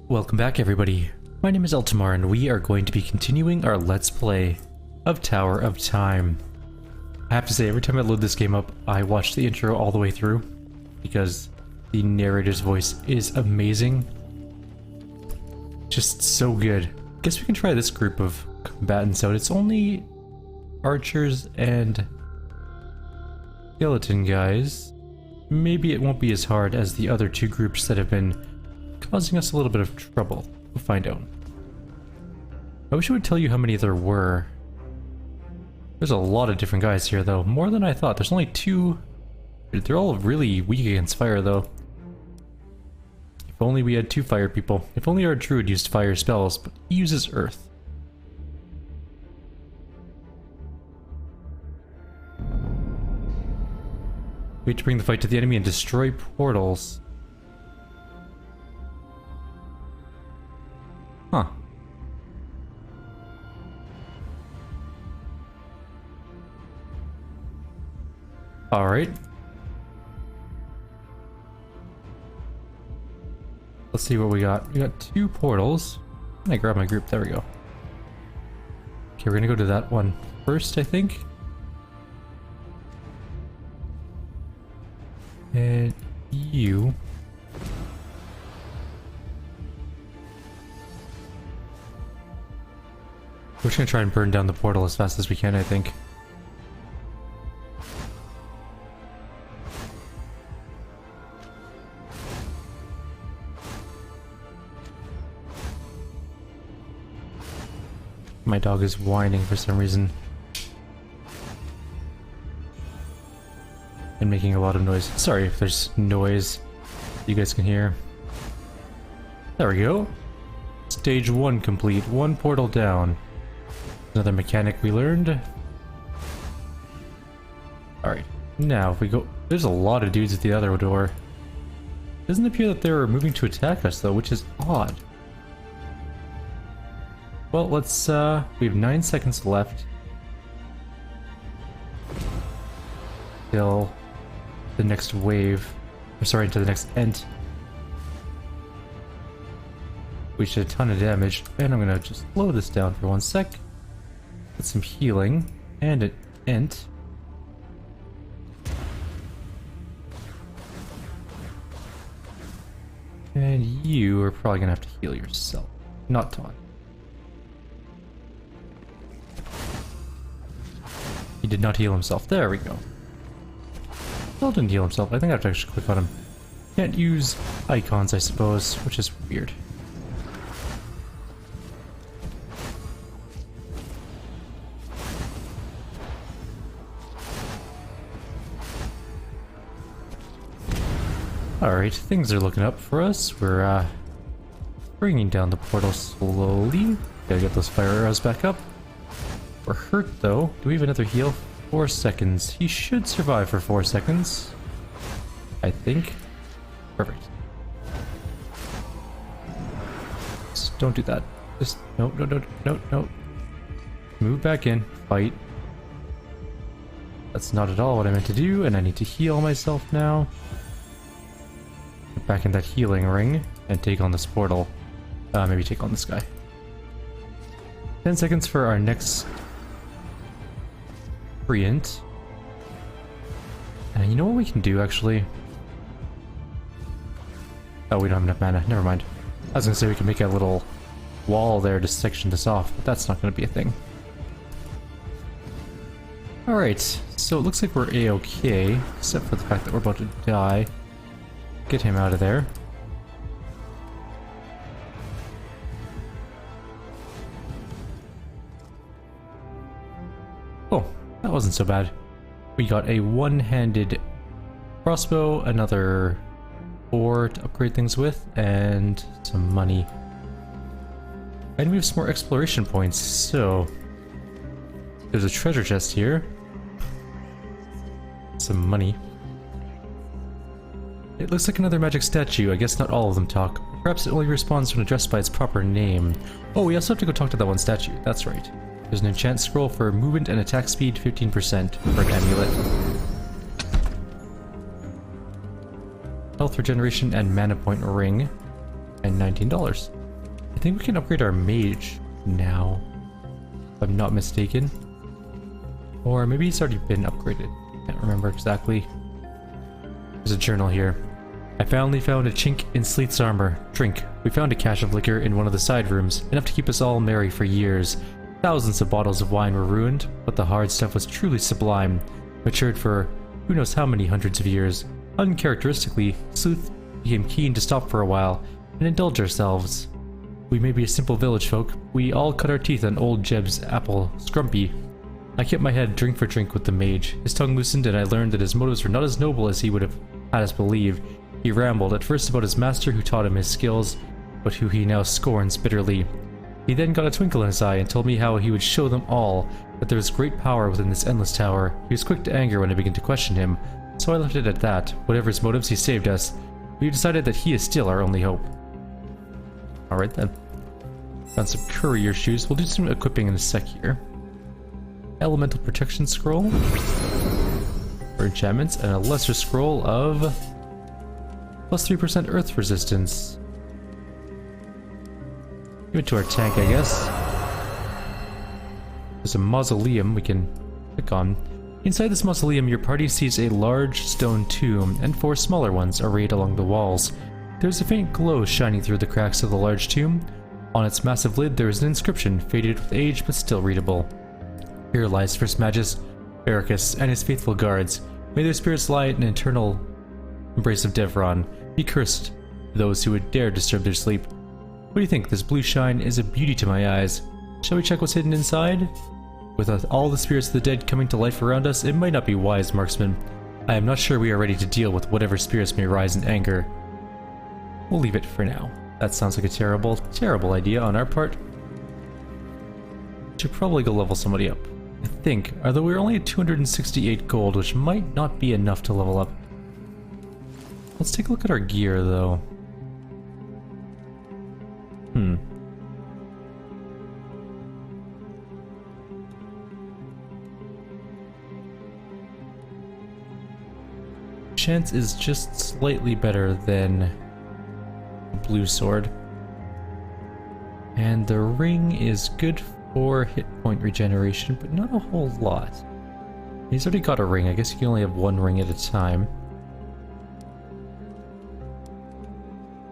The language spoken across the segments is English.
Welcome back everybody, my name is Eltimar and we are going to be continuing our Let's Play of Tower of Time. I have to say, every time I load this game up, I watch the intro all the way through, because the narrator's voice is amazing. Just so good. Guess we can try this group of combatants out. It's only archers and skeleton guys. Maybe it won't be as hard as the other two groups that have been causing us a little bit of trouble. We'll find out. I wish I would tell you how many there were. There's a lot of different guys here though, more than I thought. There's only two. They're all really weak against fire though. If only we had two fire people. If only our druid used fire spells, but he uses earth. We have to bring the fight to the enemy and destroy portals. Huh. Alright. Let's see what we got. We got two portals. I grab my group. There we go. Okay, we're gonna go to that one first, I think. And you. We're just gonna try and burn down the portal as fast as we can, I think. My dog is whining for some reason. And making a lot of noise. Sorry if there's noise you guys can hear. There we go. Stage 1 complete. One portal down. Another mechanic we learned. Alright. Now if we go... There's a lot of dudes at the other door. Doesn't appear that they're moving to attack us though, which is odd. Well, let's, we have 9 seconds left. Till the next wave. Or sorry, to the next end. We should have a ton of damage. And I'm gonna just slow this down for 1 sec. Get some healing. And an ent. And you are probably gonna have to heal yourself. Not taunt. He did not heal himself. There we go. Still didn't heal himself. I think I have to actually click on him. Can't use icons, I suppose, which is weird. Alright, things are looking up for us. We're, bringing down the portal slowly. Gotta get those fire arrows back up. We're hurt though. Do we have another heal? 4 seconds. He should survive for 4 seconds. I think. Perfect. Just don't do that. Just no. Move back in. Fight. That's not at all what I meant to do, and I need to heal myself now. Get back in that healing ring and take on this portal. Maybe take on this guy. 10 seconds for our next Int. And you know what we can do actually? Oh, we don't have enough mana. Never mind. I was gonna say we can make a little wall there to section this off, but that's not gonna be a thing. Alright, so it looks like we're A-okay, except for the fact that we're about to die. Get him out of there. Oh. That wasn't so bad. We got a one-handed crossbow, another 4 to upgrade things with, and some money. And we have some more exploration points, so... There's a treasure chest here. Some money. It looks like another magic statue. I guess not all of them talk. Perhaps it only responds when addressed by its proper name. Oh, we also have to go talk to that one statue. That's right. There's an enchant scroll for movement and attack speed 15% for an amulet. Health regeneration and mana point ring. And $19. I think we can upgrade our mage now, if I'm not mistaken. Or maybe he's already been upgraded. Can't remember exactly. There's a journal here. I finally found a chink in Sleeth's armor. Drink. We found a cache of liquor in one of the side rooms, enough to keep us all merry for years. Thousands of bottles of wine were ruined, but the hard stuff was truly sublime, matured for who knows how many hundreds of years. Uncharacteristically, Sleuth became keen to stop for a while and indulge ourselves. We may be a simple village folk. We all cut our teeth on old Jeb's apple scrumpy. I kept my head drink for drink with the mage. His tongue loosened and I learned that his motives were not as noble as he would have had us believe. He rambled, at first about his master who taught him his skills, but who he now scorns bitterly. He then got a twinkle in his eye and told me how he would show them all that there was great power within this endless tower. He was quick to anger when I began to question him, so I left it at that. Whatever his motives, he saved us. We decided that he is still our only hope. Alright then. Found some courier shoes. We'll do some equipping in a sec here. Elemental protection scroll for enchantments, and a lesser scroll of plus 3% earth resistance. Give it to our tank, I guess. There's a mausoleum we can click on. Inside this mausoleum, your party sees a large stone tomb and 4 smaller ones arrayed along the walls. There's a faint glow shining through the cracks of the large tomb. On its massive lid, there is an inscription, faded with age but still readable. Here lies First Magus Ericus and his faithful guards. May their spirits lie in an eternal embrace of Devron. Be cursed, those who would dare disturb their sleep. What do you think? This blue shine is a beauty to my eyes. Shall we check what's hidden inside? With all the spirits of the dead coming to life around us, it might not be wise, marksman. I am not sure we are ready to deal with whatever spirits may rise in anger. We'll leave it for now. That sounds like a terrible, terrible idea on our part. Should probably go level somebody up. I think, although we're only at 268 gold, which might not be enough to level up. Let's take a look at our gear, though. Chance is just slightly better than the blue sword. And the ring is good for hit point regeneration, but not a whole lot. He's already got a ring. I guess you can only have one ring at a time.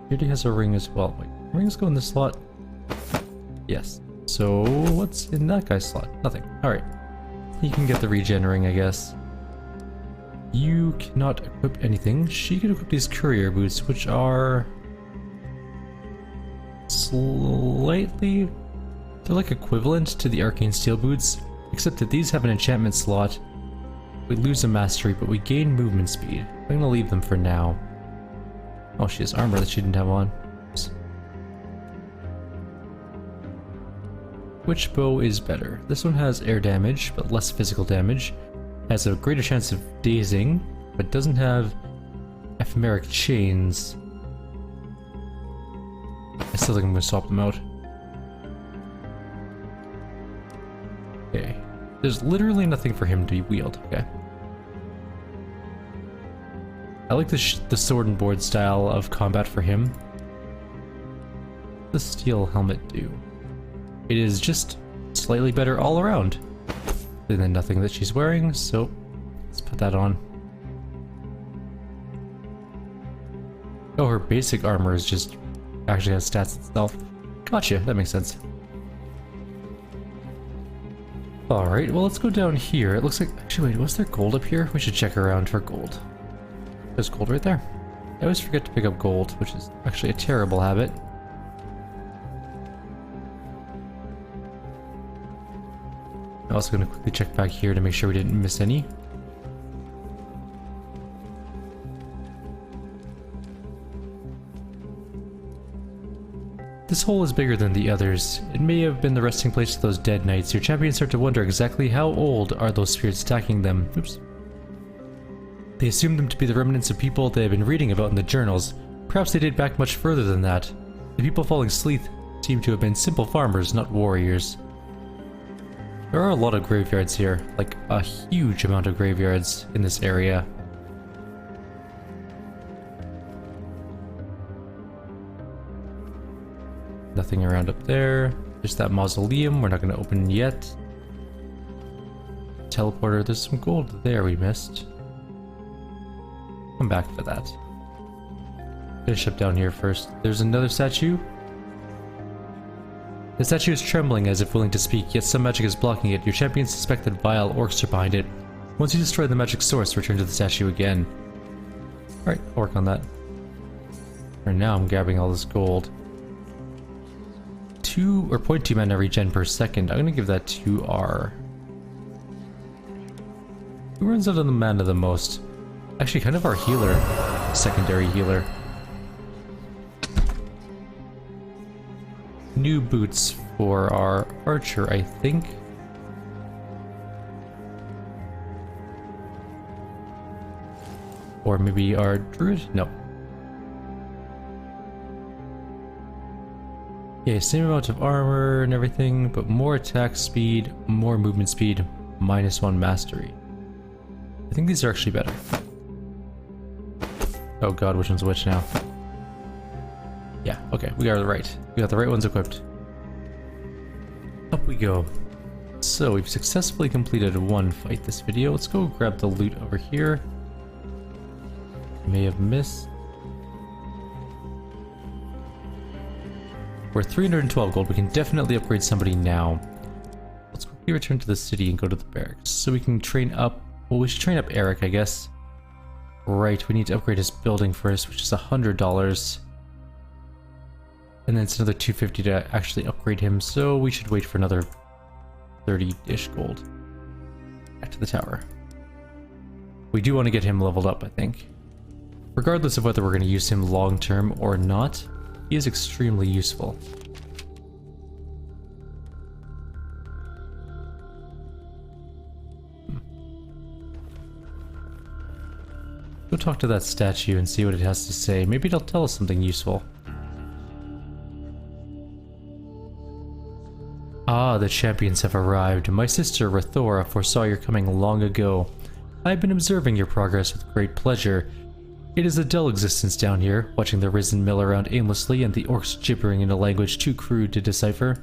He already has a ring as well. Wait, rings go in this slot? Yes. So what's in that guy's slot? Nothing. Alright. He can get the regen ring, I guess. You cannot equip anything. She can equip these courier boots, which are slightly... they're like equivalent to the arcane steel boots, except that these have an enchantment slot. We lose a mastery, but we gain movement speed. I'm gonna leave them for now. Oh, she has armor that she didn't have on. Oops. Which bow is better? This one has air damage, but less physical damage. Has a greater chance of dazing, but doesn't have ephemeric chains. I still think I'm gonna swap them out. Okay. There's literally nothing for him to wield. Okay. I like the sword and board style of combat for him. What does the steel helmet do? It is just slightly better all around. And then nothing that she's wearing, so let's put that on. Oh, her basic armor is just actually has stats itself. Gotcha, that makes sense. Alright, well let's go down here. It looks like, actually wait, was there gold up here? We should check around for gold. There's gold right there. I always forget to pick up gold, which is actually a terrible habit. I'm also going to quickly check back here to make sure we didn't miss any. This hole is bigger than the others. It may have been the resting place of those dead knights. Your champions start to wonder exactly how old are those spirits attacking them. Oops. They assume them to be the remnants of people they have been reading about in the journals. Perhaps they date back much further than that. The people following Sleeth seem to have been simple farmers, not warriors. There are a lot of graveyards here, like a huge amount of graveyards in this area. Nothing around up there. There's that mausoleum we're not going to open yet. Teleporter, there's some gold there we missed. Come back for that. Finish up down here first. There's another statue. The statue is trembling as if willing to speak, yet some magic is blocking it. Your champions suspect that vile orcs are behind it. Once you destroy the magic source, return to the statue again. Alright, I'll work on that. For now, I'm grabbing all this gold. 2 or 0.2 mana regen per second. I'm gonna give that to R. Who runs out of the mana the most? Actually, kind of our healer. Secondary healer. New boots for our archer, I think. Or maybe our druid? No. Yeah, same amount of armor and everything, but more attack speed, more movement speed, -1 mastery. I think these are actually better. Oh god, which one's which now? Yeah, okay, we got the right ones equipped. Up we go. So we've successfully completed one fight this video. Let's go grab the loot over here. May have missed. We're 312 gold. We can definitely upgrade somebody now. Let's quickly return to the city and go to the barracks so we can train up. Well, we should train up Eric, I guess. Right, we need to upgrade his building first, which is $100. And then it's another $250 to actually upgrade him, so we should wait for another 30-ish gold. Back to the tower. We do want to get him leveled up, I think. Regardless of whether we're going to use him long-term or not, he is extremely useful. Go talk to that statue and see what it has to say. Maybe it'll tell us something useful. Ah, the champions have arrived. My sister, Rathora, foresaw your coming long ago. I have been observing your progress with great pleasure. It is a dull existence down here, watching the risen mill around aimlessly and the orcs gibbering in a language too crude to decipher.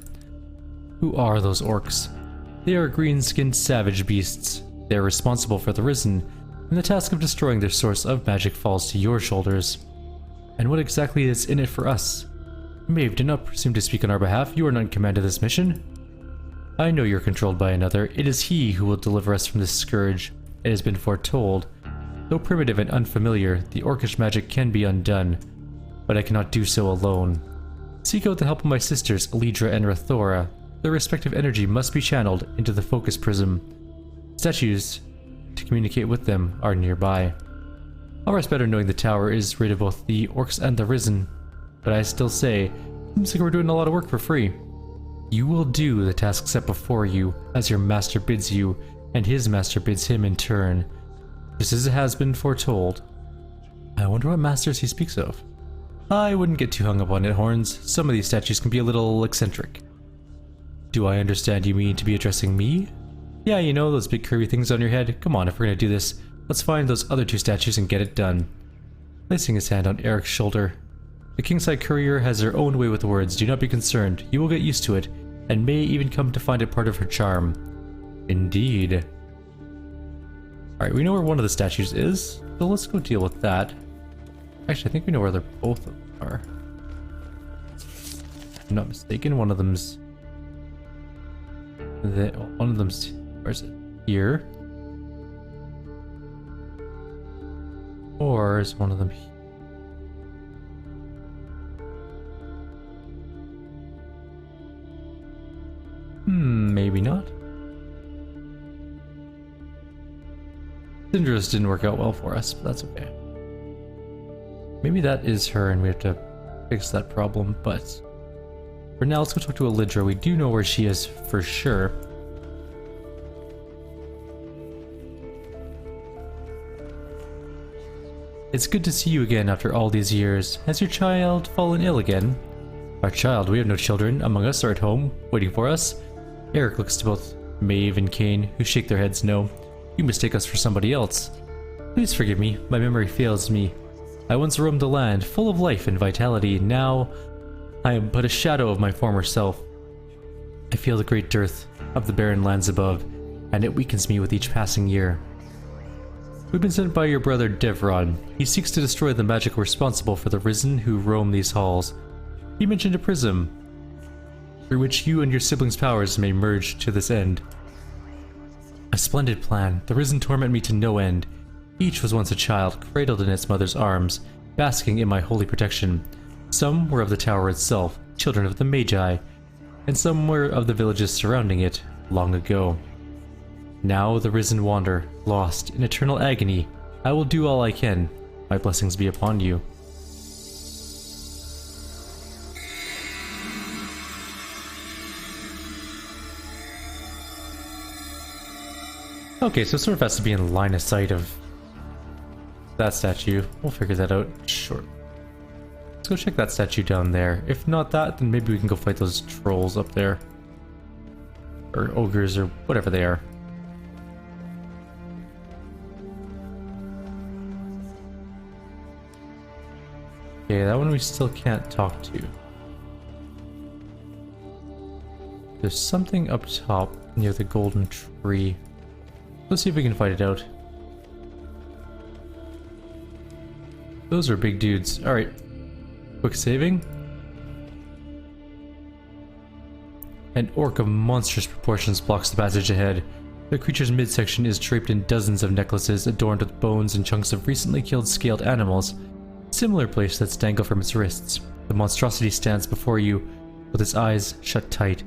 Who are those orcs? They are green-skinned savage beasts. They are responsible for the risen, and the task of destroying their source of magic falls to your shoulders. And what exactly is in it for us? Maeve, do not presume to speak on our behalf. You are not in command of this mission. I know you're controlled by another. It is he who will deliver us from this scourge. It has been foretold. Though primitive and unfamiliar, the orcish magic can be undone, but I cannot do so alone. Seek out the help of my sisters, Alidra and Rathora. Their respective energy must be channeled into the focus prism. Statues to communicate with them are nearby. I'll rest better knowing the tower is rid of both the orcs and the risen, but I still say, seems like we're doing a lot of work for free. You will do the task set before you, as your master bids you, and his master bids him in turn, just as it has been foretold. I wonder what masters he speaks of. I wouldn't get too hung up on it, Horns. Some of these statues can be a little eccentric. Do I understand you mean to be addressing me? Yeah, you know, those big curvy things on your head? Come on, if we're gonna do this, let's find those other 2 statues and get it done. Placing his hand on Eric's shoulder. The Kingside Courier has her own way with words. Do not be concerned. You will get used to it, and may even come to find it part of her charm. Indeed. Alright, we know where one of the statues is, so let's go deal with that. Actually, I think we know where they're both are. If I'm not mistaken, one of them's... where is it? Here. Or is one of them here? Maybe not. Syndra's didn't work out well for us, but that's okay. Maybe that is her and we have to fix that problem, but for now let's go talk to Alidra. We do know where she is for sure. It's good to see you again after all these years. Has your child fallen ill again? Our child? We have no children among us or at home, waiting for us. Eric looks to both Maeve and Kane, who shake their heads no. You mistake us for somebody else. Please forgive me, my memory fails me. I once roamed the land, full of life and vitality. Now, I am but a shadow of my former self. I feel the great dearth of the barren lands above, and it weakens me with each passing year. We've been sent by your brother Devron. He seeks to destroy the magic responsible for the risen who roam these halls. He mentioned a prism, through which you and your siblings' powers may merge to this end. A splendid plan. The risen torment me to no end. Each was once a child, cradled in its mother's arms, basking in my holy protection. Some were of the tower itself, children of the Magi, and some were of the villages surrounding it, long ago. Now the risen wander, lost in eternal agony. I will do all I can. My blessings be upon you. Okay, so it sort of has to be in line of sight of that statue. We'll figure that out. Sure. Let's go check that statue down there. If not that, then maybe we can go fight those trolls up there. Or ogres, or whatever they are. Okay, that one we still can't talk to. There's something up top near the golden tree. Let's see if we can fight it out. Those are big dudes. Alright. Quick saving. An orc of monstrous proportions blocks the passage ahead. The creature's midsection is draped in dozens of necklaces adorned with bones and chunks of recently killed scaled animals. Similar bracelets dangle from its wrists. The monstrosity stands before you with its eyes shut tight.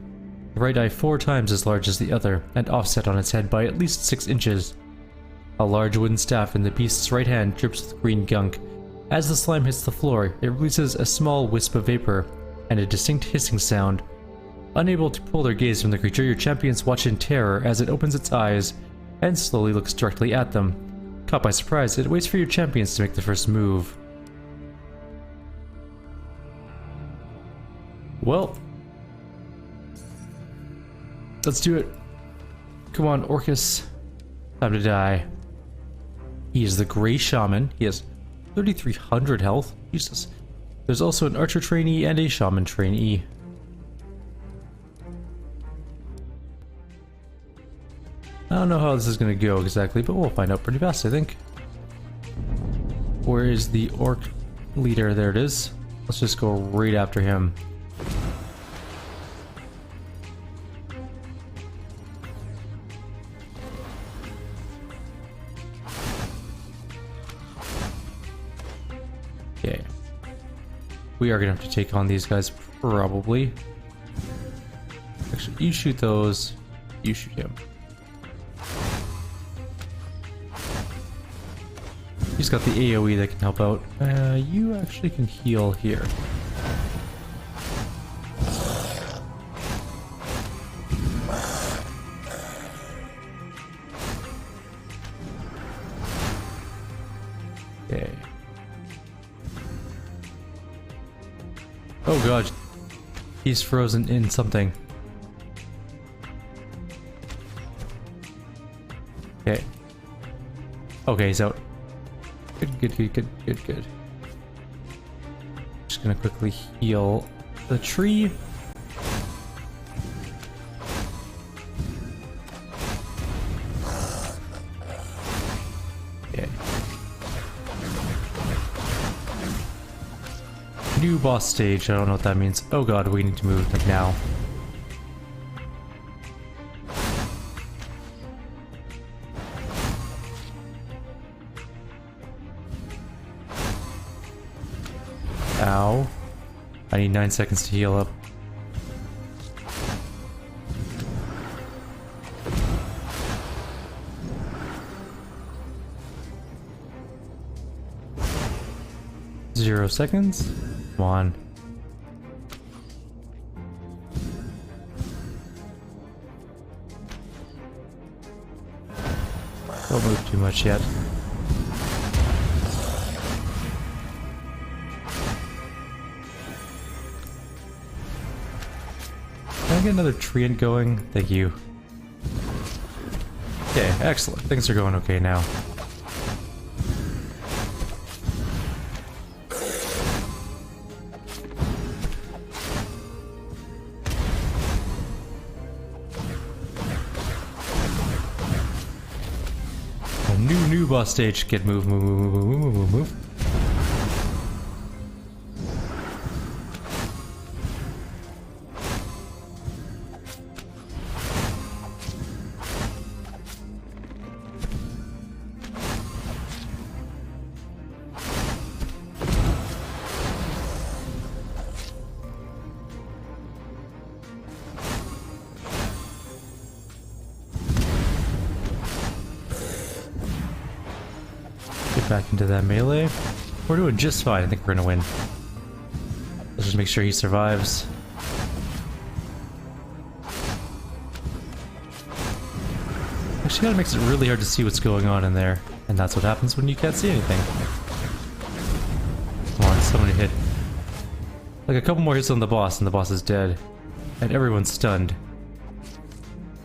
The right eye 4 times as large as the other, and offset on its head by at least 6 inches. A large wooden staff in the beast's right hand drips with green gunk. As the slime hits the floor, it releases a small wisp of vapor, and a distinct hissing sound. Unable to pull their gaze from the creature, your champions watch in terror as it opens its eyes, and slowly looks directly at them. Caught by surprise, it waits for your champions to make the first move. Well, let's do it. Come on, Orcus. Time to die. He is the Grey Shaman. He has 3,300 health. Jesus. There's also an archer trainee and a shaman trainee. I don't know how this is going to go exactly, but we'll find out pretty fast, I think. Where is the orc leader? There it is. Let's just go right after him. Okay. We are going to have to take on these guys, probably. Actually, you shoot those. You shoot him. He's got the AoE that can help out. You actually can heal here. Okay. Oh god. He's frozen in something. Okay. Okay, he's out. Good. Just gonna quickly heal the tree. Okay. New boss stage, I don't know what that means. Oh god, we need to move like now. Ow. I need 9 seconds to heal up. Zero seconds. Come on. Don't move too much yet. Can I get another treant going? Thank you. Okay, excellent. Things are going okay now. new boss stage. Get move. Back into that melee. We're doing just fine. I think we're gonna win. Let's just make sure he survives. Actually, that makes it really hard to see what's going on in there. And that's what happens when you can't see anything. Come on, someone hit. Like a couple more hits on the boss and the boss is dead. And everyone's stunned.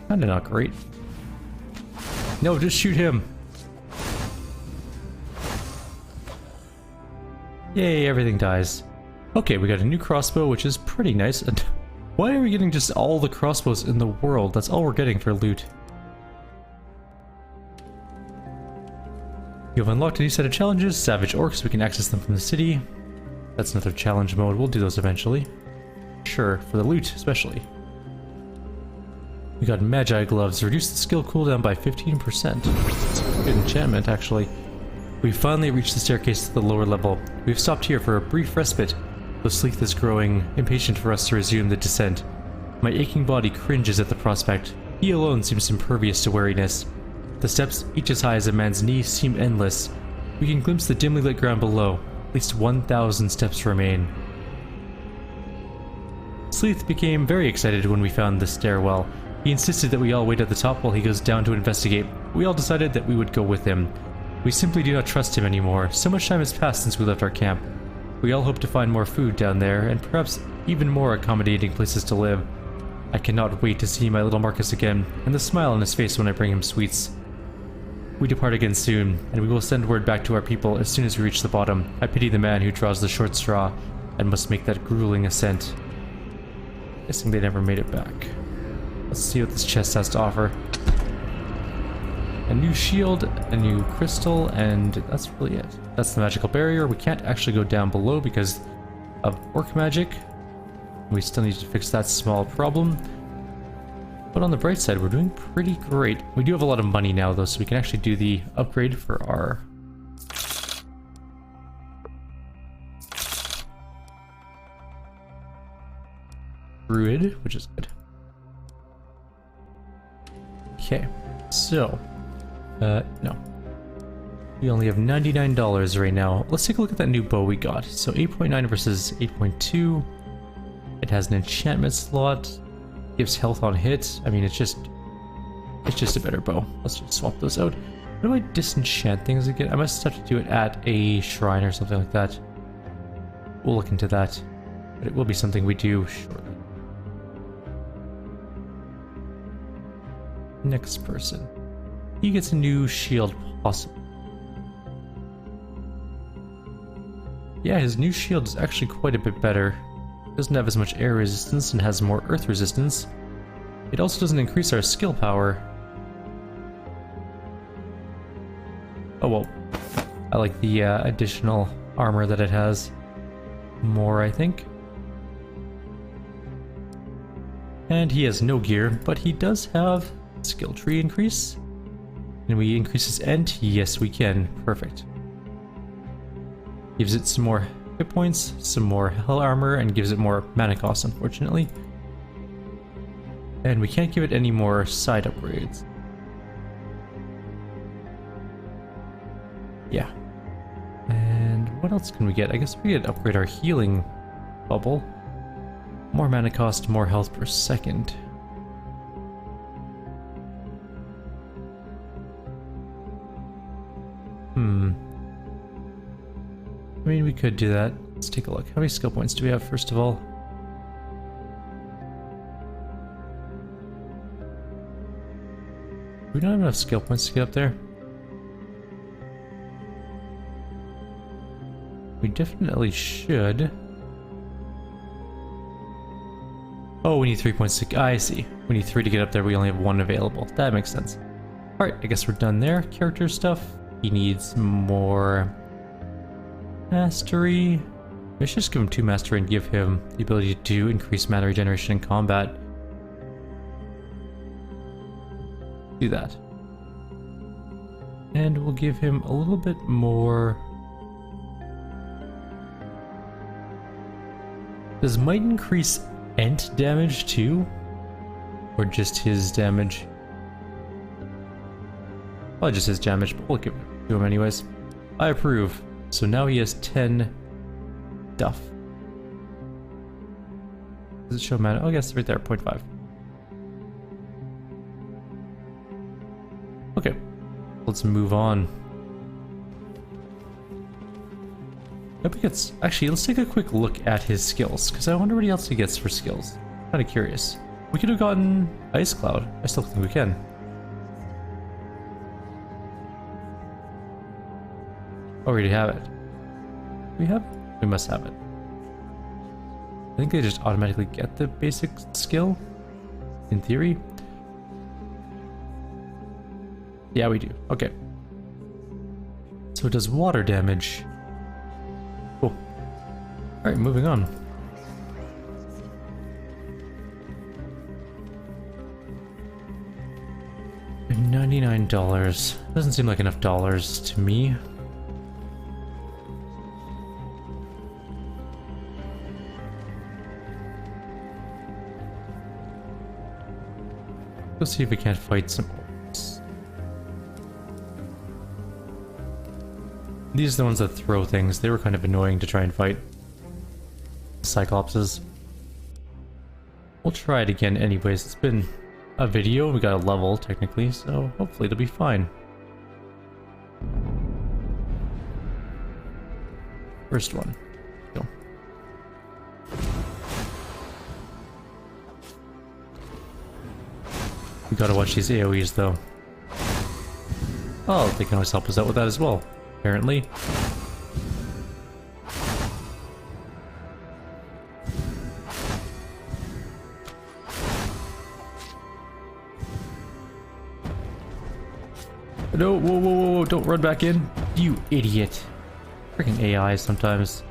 Kinda not great. No, just shoot him. Yay, everything dies. Okay, we got a new crossbow, which is pretty nice. And why are we getting just all the crossbows in the world? That's all we're getting for loot. You have unlocked a new set of challenges, Savage Orcs. We can access them from the city. That's another challenge mode. We'll do those eventually. Sure, for the loot especially. We got Magi Gloves. Reduce the skill cooldown by 15%. It's a good enchantment, actually. We finally reached the staircase to the lower level. We've stopped here for a brief respite, though Sleeth is growing impatient for us to resume the descent. My aching body cringes at the prospect. He alone seems impervious to weariness. The steps, each as high as a man's knee, seem endless. We can glimpse the dimly lit ground below. At least 1,000 steps remain. Sleeth became very excited when we found the stairwell. He insisted that we all wait at the top while he goes down to investigate. We all decided that we would go with him. We simply do not trust him anymore. So much time has passed since we left our camp. We all hope to find more food down there, and perhaps even more accommodating places to live. I cannot wait to see my little Marcus again, and the smile on his face when I bring him sweets. We depart again soon, and we will send word back to our people as soon as we reach the bottom. I pity the man who draws the short straw, and must make that grueling ascent. Guessing they never made it back. Let's see what this chest has to offer. A new shield, a new crystal, and that's really it. That's the magical barrier. We can't actually go down below because of orc magic. We still need to fix that small problem. But on the bright side, we're doing pretty great. We do have a lot of money now, though, so we can actually do the upgrade for our... Druid, which is good. Okay, so... no. We only have $99 right now. Let's take a look at that new bow we got. So 8.9 versus 8.2. It has an enchantment slot. Gives health on hit. I mean, it's just a better bow. Let's just swap those out. How do I disenchant things again? I must have to do it at a shrine or something like that. We'll look into that. But it will be something we do shortly. Next person. He gets a new shield, possible. Yeah, his new shield is actually quite a bit better. Doesn't have as much air resistance and has more earth resistance. It also doesn't increase our skill power. Oh well, I like the additional armor that it has more, I think. And he has no gear, but he does have skill tree increase. Can we increase his end? Yes, we can. Perfect. Gives it some more hit points, some more hell armor, and gives it more mana cost, unfortunately. And we can't give it any more side upgrades. Yeah. And what else can we get? I guess we could upgrade our healing bubble. More mana cost, more health per second. I mean, we could do that. Let's take a look. How many skill points do we have, first of all? We don't have enough skill points to get up there. We definitely should. Oh, we need 3 points to... I see. We need 3 to get up there. We only have 1 available. That makes sense. Alright, I guess we're done there. Character stuff. He needs more mastery. I should just give him 2 mastery and give him the ability to increase mana regeneration in combat. Do that. And we'll give him a little bit more. Does might increase ent damage too? Or just his damage? Probably just his damage, but we'll give it to him anyways. I approve. So now he has 10 duff. Does it show mana? Oh, I guess right there, 0.5. Okay, let's move on. I hope he gets... Actually, let's take a quick look at his skills, because I wonder what else he gets for skills. Kind of curious. We could have gotten Ice Cloud. I still think we can. Oh, we already have it. We have it? We must have it. I think they just automatically get the basic skill, in theory. Yeah, we do. Okay. So it does water damage. Cool. Alright, moving on. $99. Doesn't seem like enough dollars to me. Let's see if we can't fight some orcs. These are the ones that throw things. They were kind of annoying to try and fight. Cyclopses. We'll try it again anyways. It's been a video. We got a level technically, so hopefully it'll be fine. First one. Go. We gotta watch these AoEs though. Oh, they can always help us out with that as well, apparently. No, whoa, whoa, whoa, whoa, don't run back in. You idiot. Freaking AI sometimes.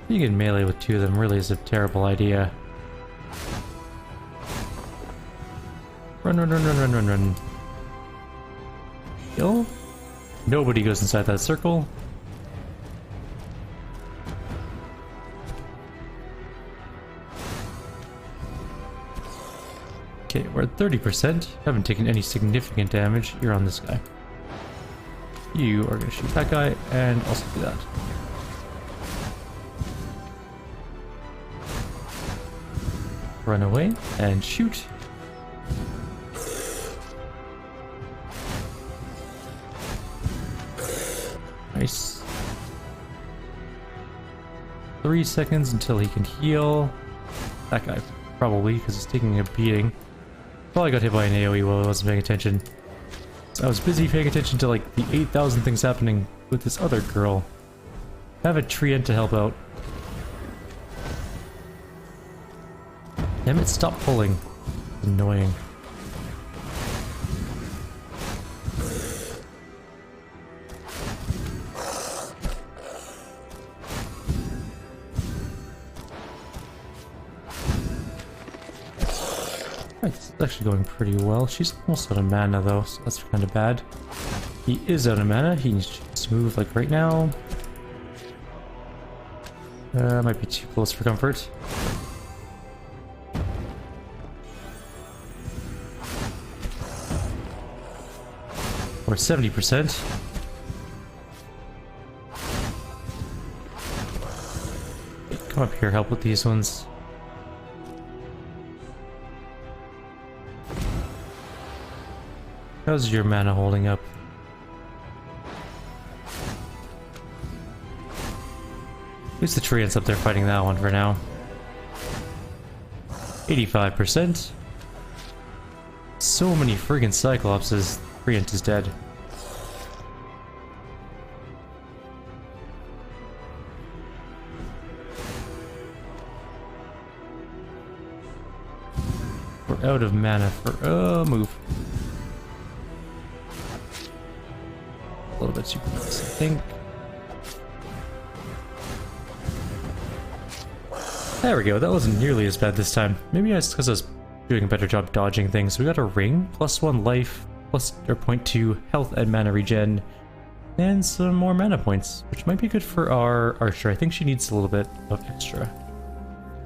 Being in melee with 2 of them really is a terrible idea. Run, run, run, run, run, run, run. Kill? Nobody goes inside that circle. Okay, we're at 30%. Haven't taken any significant damage. You're on this guy. You are gonna shoot that guy and also do that. Run away and shoot. Nice. 3 seconds until he can heal. That guy, probably, because he's taking a beating. Probably got hit by an AoE while I wasn't paying attention. So I was busy paying attention to like the 8,000 things happening with this other girl. Have a treant to help out. Damn it, stop pulling. Annoying. Alright, this is actually going pretty well. She's almost out of mana though, so that's kind of bad. He is out of mana. He needs to move like right now. Might be too close for comfort. Or 70%. Come up here, help with these ones. How's your mana holding up? At least the treant's up there fighting that one for now. 85%. so many friggin' Cyclopses. Priant is dead. We're out of mana for a move. A little bit too close, I think. There we go, that wasn't nearly as bad this time. Maybe it's because I was doing a better job dodging things. We got a ring, +1 life, plus or 0.2 health and mana regen, and some more mana points, which might be good for our archer. I think she needs a little bit of extra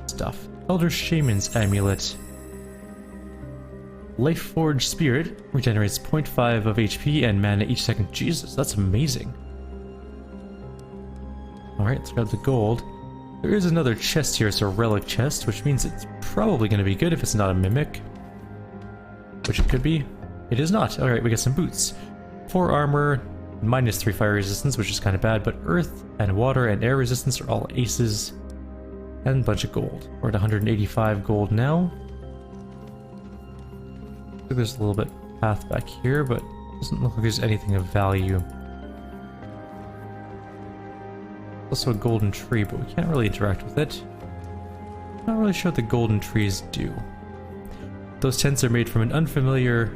stuff. Elder Shaman's Amulet. Life Forge Spirit regenerates 0.5 of HP and mana each second. Jesus, that's amazing. Alright, let's grab the gold. There is another chest here, it's a relic chest, which means it's probably going to be good if it's not a mimic. Which it could be. It is not. Alright, we got some boots. 4 armor, -3 fire resistance, which is kind of bad, but earth and water and air resistance are all aces. And a bunch of gold. We're at 185 gold now. I think there's a little bit path back here, but it doesn't look like there's anything of value. Also a golden tree, but we can't really interact with it. Not really sure what the golden trees do. Those tents are made from an unfamiliar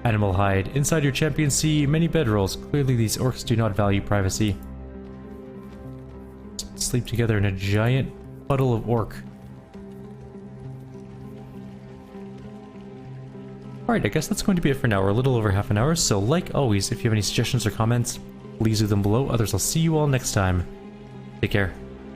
animal hide. Inside your champion see many bedrolls. Clearly these orcs do not value privacy. Sleep together in a giant puddle of orc. Alright, I guess that's going to be it for now. We're a little over half an hour, so like always, if you have any suggestions or comments, please leave them below. Others, I'll see you all next time. Take care.